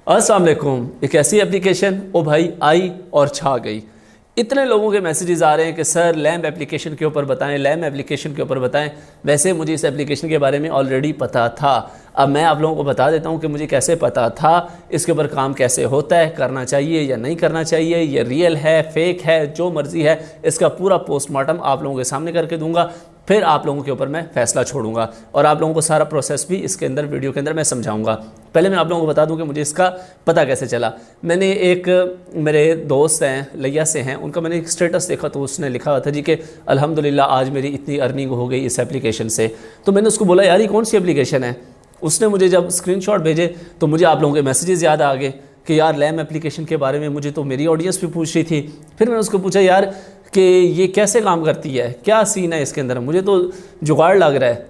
अस्सलाम वालेकुम। एक ऐसी एप्लीकेशन ओ भाई आई और छा गई। इतने लोगों के मैसेजेस आ रहे हैं कि सर लैम्प एप्लीकेशन के ऊपर बताएं, लैम्प एप्लीकेशन के ऊपर बताएं। वैसे मुझे इस एप्लीकेशन के बारे में ऑलरेडी पता था। अब मैं आप लोगों को बता देता हूं कि मुझे कैसे पता था, इसके ऊपर काम कैसे होता है, करना चाहिए या नहीं करना चाहिए, ये रियल है फेक है, जो मर्जी है, इसका पूरा पोस्टमार्टम आप लोगों के सामने करके दूंगा। फिर आप लोगों के ऊपर मैं फैसला छोड़ूंगा और आप लोगों को सारा प्रोसेस भी इसके अंदर वीडियो के अंदर मैं समझाऊंगा। पहले मैं आप लोगों को बता दूं कि मुझे इसका पता कैसे चला। मैंने एक मेरे दोस्त हैं लिया से हैं, उनका मैंने एक स्टेटस देखा तो उसने लिखा हुआ था जी कि अल्हम्दुलिल्लाह आज मेरी इतनी अर्निंग हो गई इस एप्लीकेशन से। तो मैंने उसको बोला यार ये कौन सी एप्लीकेशन है। उसने मुझे जब स्क्रीनशॉट भेजे तो मुझे आप लोगों के मैसेजेस याद आ गए कि यार लैम्प एप्लीकेशन के बारे में मुझे तो मेरी ऑडियंस भी पूछ रही थी। फिर मैंने उसको पूछा यार कि ये कैसे काम करती है, क्या सीन है इसके अंदर, मुझे तो जुगाड़ लग रहा है।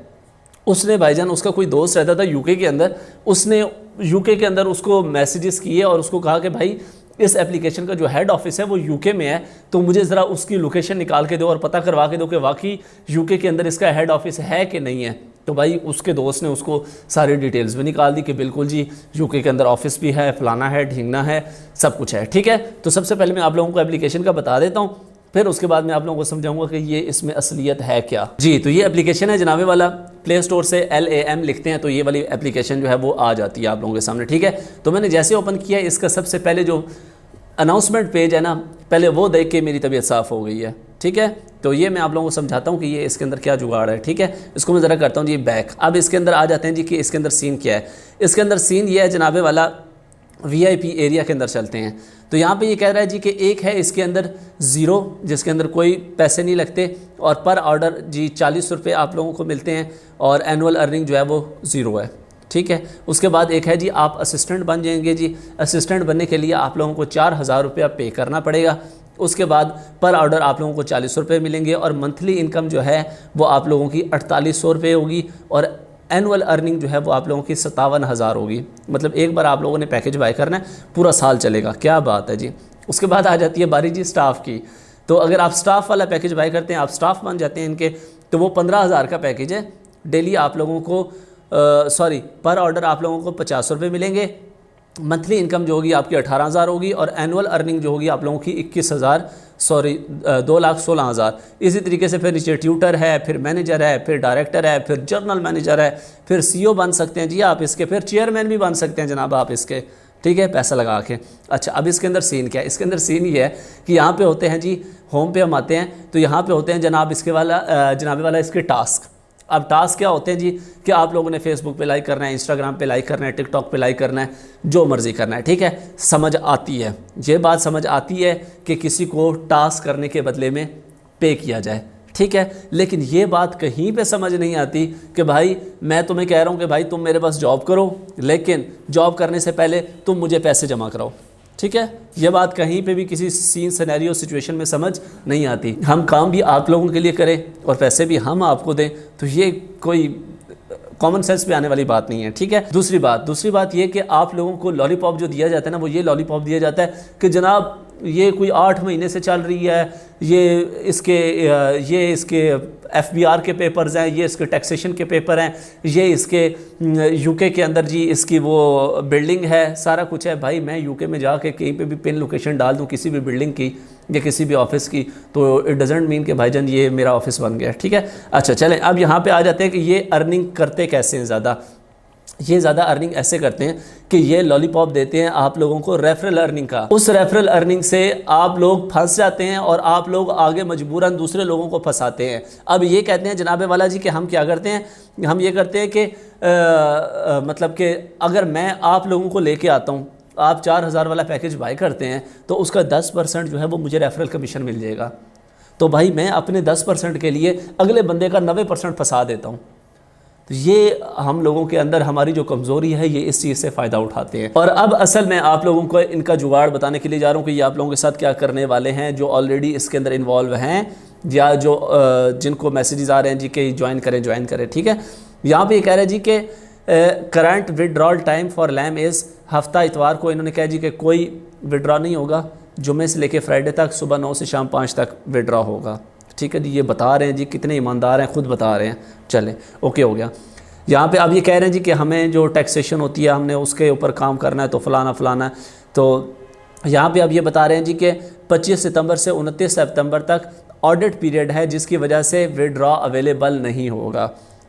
उसने भाईजान, उसका कोई दोस्त रहता था यूके के अंदर, उसने यूके के अंदर उसको मैसेजेस किए और उसको कहा कि भाई इस एप्लीकेशन का जो हेड ऑफिस है वो यूके में है, तो मुझे ज़रा उसकी लोकेशन निकाल के दो और पता करवा के दो कि वाकई यूके के अंदर इसका हेड ऑफिस है कि नहीं है। तो भाई उसके दोस्त ने उसको सारी डिटेल्स भी निकाल दी कि बिल्कुल जी यूके के अंदर ऑफिस भी है, फलाना है, ढींगना है, सब कुछ है। ठीक है, तो सबसे पहले मैं आप लोगों को एप्लीकेशन का बता देता हूँ, फिर उसके बाद मैं आप लोगों को समझाऊंगा कि ये इसमें असलियत है क्या। जी, तो ये एप्लीकेशन है जनाबे वाला, प्ले स्टोर से LAM लिखते हैं तो ये वाली एप्लीकेशन जो है वो आ जाती है आप लोगों के सामने। ठीक है, तो मैंने जैसे ओपन किया, इसका सबसे पहले जो अनाउंसमेंट पेज है ना, पहले वो देख के मेरी तबीयत साफ़ हो गई है। ठीक है, तो ये मैं आप लोगों को समझाता हूँ कि ये इसके अंदर क्या जुगाड़ है। ठीक है, इसको मैं ज़रा करता हूँ जी बैक। अब इसके अंदर आ जाते हैं जी कि इसके अंदर सीन क्या है। इसके अंदर सीन ये है जनाबे वाला, VIP एरिया के अंदर चलते हैं। तो यहाँ पे ये कह रहा है जी कि एक है इसके अंदर ज़ीरो, जिसके अंदर कोई पैसे नहीं लगते और पर ऑर्डर जी 40 रुपये आप लोगों को मिलते हैं और एनुअल अर्निंग जो है वो ज़ीरो है। ठीक है, उसके बाद एक है जी आप असिस्टेंट बन जाएंगे। जी असिस्टेंट बनने के लिए आप लोगों को 4000 रुपया पे करना पड़ेगा। उसके बाद पर ऑर्डर आप लोगों को 40 रुपये मिलेंगे और मंथली इनकम जो है वो आप लोगों की 4800 रुपये होगी और एनुअल अर्निंग जो है वो आप लोगों की 57,000 होगी। मतलब एक बार आप लोगों ने पैकेज बाय करना है, पूरा साल चलेगा। क्या बात है जी। उसके बाद आ जाती है बारी जी स्टाफ की। तो अगर आप स्टाफ वाला पैकेज बाय करते हैं, आप स्टाफ बन जाते हैं इनके, तो वो 15,000 का पैकेज है। डेली आप लोगों को पर ऑर्डर आप लोगों को 50 रुपये मिलेंगे। मंथली इनकम जो होगी आपकी 18,000 होगी और एनुअल अर्निंग जो होगी आप लोगों की 2,16,000। इसी तरीके से फिर नीचे ट्यूटर है, फिर मैनेजर है, फिर डायरेक्टर है, फिर जर्नल मैनेजर है, फिर CO बन सकते हैं जी आप इसके, फिर चेयरमैन भी बन सकते हैं जनाब आप इसके। ठीक है, पैसा लगा के। अच्छा, अब इसके अंदर सीन क्या है। इसके अंदर सीन ये है कि यहाँ पे होते हैं जी, होम पे हम आते हैं तो यहाँ पे होते हैं जनाब इसके जनाबे वाला इसके टास्क। अब टास्क क्या होते हैं जी कि आप लोगों ने फेसबुक पे लाइक करना है, इंस्टाग्राम पे लाइक करना है, टिकटॉक पे लाइक करना है, जो मर्ज़ी करना है। ठीक है, समझ आती है, ये बात समझ आती है कि किसी को टास्क करने के बदले में पे किया जाए। ठीक है, लेकिन ये बात कहीं पे समझ नहीं आती कि भाई मैं तुम्हें कह रहा हूँ कि भाई तुम मेरे पास जॉब करो, लेकिन जॉब करने से पहले तुम मुझे पैसे जमा कराओ। ठीक है, ये बात कहीं पे भी किसी सीन सिनेरियो सिचुएशन में समझ नहीं आती। हम काम भी आप लोगों के लिए करें और पैसे भी हम आपको दें, तो ये कोई कॉमन सेंस पे आने वाली बात नहीं है। ठीक है, दूसरी बात ये कि आप लोगों को लॉलीपॉप जो दिया जाता है ना, वो ये लॉलीपॉप दिया जाता है कि जनाब ये कोई 8 महीने से चल रही है, ये इसके FBR के पेपर्स हैं, ये इसके टैक्सेशन के पेपर हैं, ये इसके यूके के अंदर जी इसकी वो बिल्डिंग है, सारा कुछ है। भाई मैं यूके में जाके कहीं पे भी पिन लोकेशन डाल दूँ किसी भी बिल्डिंग की या किसी भी ऑफिस की, तो इट डजेंट मीन कि भाईजान ये मेरा ऑफिस बन गया। ठीक है, अच्छा चलें अब यहाँ पे आ जाते हैं कि ये अर्निंग करते कैसे हैं ज़्यादा। ये ज़्यादा अर्निंग ऐसे करते हैं कि ये लॉलीपॉप देते हैं आप लोगों को रेफरल अर्निंग का। उस रेफरल अर्निंग से आप लोग फंस जाते हैं और आप लोग आगे मजबूरन दूसरे लोगों को फंसाते हैं। अब ये कहते हैं जनाबे वाला जी कि हम क्या करते हैं, हम ये करते हैं कि मतलब कि अगर मैं आप लोगों को लेके आता हूँ, आप 4,000 वाला पैकेज बाय करते हैं तो उसका 10% जो है वो मुझे रेफरल कमीशन मिल जाएगा। तो भाई मैं अपने 10% के लिए अगले बंदे का 90% फंसा देता हूँ। तो ये हम लोगों के अंदर हमारी जो कमज़ोरी है, ये इस चीज़ से फ़ायदा उठाते हैं। और अब असल में आप लोगों को इनका जुगाड़ बताने के लिए जा रहा हूँ कि ये आप लोगों के साथ क्या करने वाले हैं जो ऑलरेडी इसके अंदर इन्वॉल्व हैं या जो जिनको मैसेजेस आ रहे हैं जी कि ज्वाइन करें। ठीक है, यहाँ पे ये कह रहे हैं जी कि current withdrawal time for LAM is, हफ्ता इतवार को इन्होंने कहा जी कि कोई विड्रॉ नहीं होगा, जुम्मे से लेके फ्राइडे तक सुबह 9 से शाम 5 तक विड्रॉ होगा। ठीक है जी, ये बता रहे हैं जी, कितने ईमानदार हैं, खुद बता रहे हैं। चलें, ओके हो गया। यहाँ पे अब ये कह रहे हैं जी कि हमें जो टैक्सेशन होती है हमने उसके ऊपर काम करना है, तो फलाना फलाना। तो यहाँ पे अब ये बता रहे हैं जी कि 25 सितंबर से 29 सितंबर तक ऑडिट पीरियड है, जिसकी वजह से विड्रॉ अवेलेबल नहीं होगा।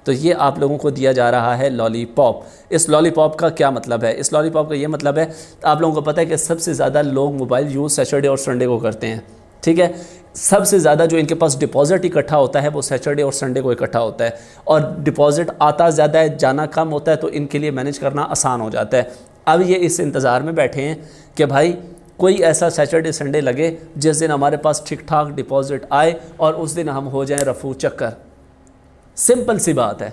तो ये आप लोगों को दिया जा रहा है लॉलीपॉप। इस लॉलीपॉप का क्या मतलब है? इस लॉलीपॉप का ये मतलब है, आप लोगों को पता है कि सबसे ज़्यादा लोग मोबाइल यूज़ सैटरडे और संडे को करते हैं, ठीक है। सबसे ज़्यादा जो इनके पास डिपॉजिट इकट्ठा होता है वो सैटरडे और संडे को इकट्ठा होता है, और डिपॉजिट आता ज़्यादा है, जाना कम होता है, तो इनके लिए मैनेज करना आसान हो जाता है। अब ये इस इंतज़ार में बैठे हैं कि भाई कोई ऐसा सैटरडे संडे लगे जिस दिन हमारे पास ठीक ठाक डिपॉजिट आए और उस दिन हम हो जाएं रफू चक्कर। सिंपल सी बात है,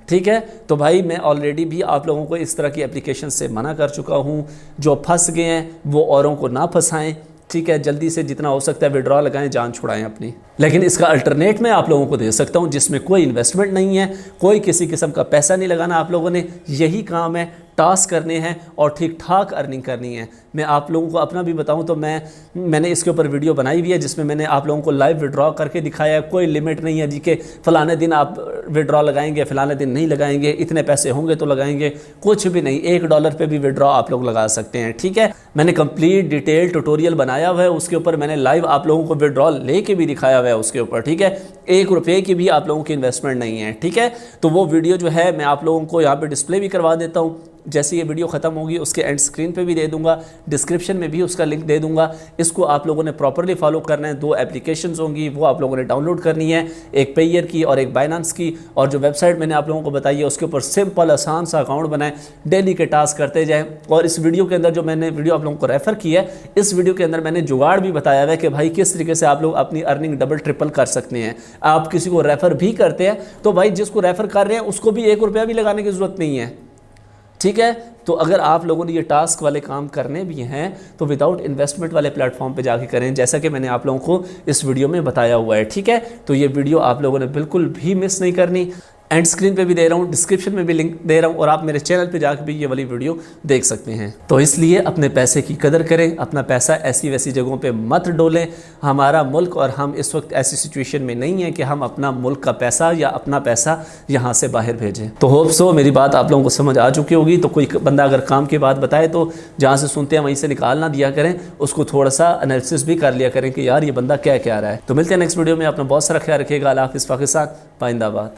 ठीक है। तो भाई मैं ऑलरेडी भी आप लोगों को इस तरह की एप्लीकेशन से मना कर चुका हूँ। जो फंस गए हैं वो औरों को ना फंसाएं, ठीक है। जल्दी से जितना हो सकता है विड्रॉ लगाएं, जान छुड़ाएं अपनी। लेकिन इसका अल्टरनेट मैं आप लोगों को दे सकता हूं जिसमें कोई इन्वेस्टमेंट नहीं है, कोई किसी किस्म का पैसा नहीं लगाना आप लोगों ने। यही काम है, टास्क करने हैं और ठीक ठाक अर्निंग करनी है। मैं आप लोगों को अपना भी बताऊं तो मैंने इसके ऊपर वीडियो बनाई हुई है जिसमें मैंने आप लोगों को लाइव विड्रॉ करके दिखाया है। कोई लिमिट नहीं है जी कि फ़लाने दिन आप विड्रॉ लगाएंगे, फ़लाने दिन नहीं लगाएंगे, इतने पैसे होंगे तो लगाएंगे, कुछ भी नहीं। $1 पे भी विड्रॉ आप लोग लगा सकते हैं, ठीक है। मैंने कंप्लीट डिटेल ट्यूटोरियल बनाया हुआ है, उसके ऊपर मैंने लाइव आप लोगों को विड्रॉ लेके भी दिखाया हुआ है उसके ऊपर, ठीक है। ₹1 की भी आप लोगों की इन्वेस्टमेंट नहीं है, ठीक है। तो वो वीडियो जो है मैं आप लोगों को यहाँ पे डिस्प्ले भी करवा देता हूँ। जैसे ये वीडियो ख़त्म होगी उसके एंड स्क्रीन पे भी दे दूंगा, डिस्क्रिप्शन में भी उसका लिंक दे दूंगा। इसको आप लोगों ने प्रॉपरली फॉलो करना है। 2 एप्लीकेशंस होंगी, वो आप लोगों ने डाउनलोड करनी है, एक पेयर की और एक बाइनेंस की। और जो वेबसाइट मैंने आप लोगों को बताई है उसके ऊपर सिंपल आसान सा अकाउंट बनाएं, डेली के टास्क करते जाएँ। और इस वीडियो के अंदर जो मैंने वीडियो आप लोगों को रेफ़र की है, इस वीडियो के अंदर मैंने जुगाड़ भी बताया हुआ है कि भाई किस तरीके से आप लोग अपनी अर्निंग डबल ट्रिपल कर सकते हैं। आप किसी को रेफ़र भी करते हैं तो भाई जिसको रेफ़र कर रहे हैं उसको भी ₹1 भी लगाने की ज़रूरत नहीं है, ठीक है। तो अगर आप लोगों ने ये टास्क वाले काम करने भी हैं तो विदाउट इन्वेस्टमेंट वाले प्लेटफॉर्म पे जाके करें, जैसा कि मैंने आप लोगों को इस वीडियो में बताया हुआ है, ठीक है। तो ये वीडियो आप लोगों ने बिल्कुल भी मिस नहीं करनी। एंड स्क्रीन पे भी दे रहा हूँ, डिस्क्रिप्शन में भी लिंक दे रहा हूँ, और आप मेरे चैनल पे जाकर भी ये वाली वीडियो देख सकते हैं। तो इसलिए अपने पैसे की कदर करें, अपना पैसा ऐसी वैसी जगहों पे मत डोलें। हमारा मुल्क और हम इस वक्त ऐसी सिचुएशन में नहीं है कि हम अपना मुल्क का पैसा या अपना पैसा यहाँ से बाहर भेजें। तो होप सो मेरी बात आप लोगों को समझ आ चुकी होगी। तो कोई बंदा अगर काम की बात बताए तो जहाँ से सुनते हैं वहीं से निकाल ना दिया करें, उसको थोड़ा सा एनालिसिस भी कर लिया करें कि यार ये बंदा क्या कह रहा है। तो मिलते हैं नेक्स्ट वीडियो में। अपना बहुत सारा ख्याल रखिएगा। अल्लाह हाफ़िज़। पाकिस्तान जिंदाबाद।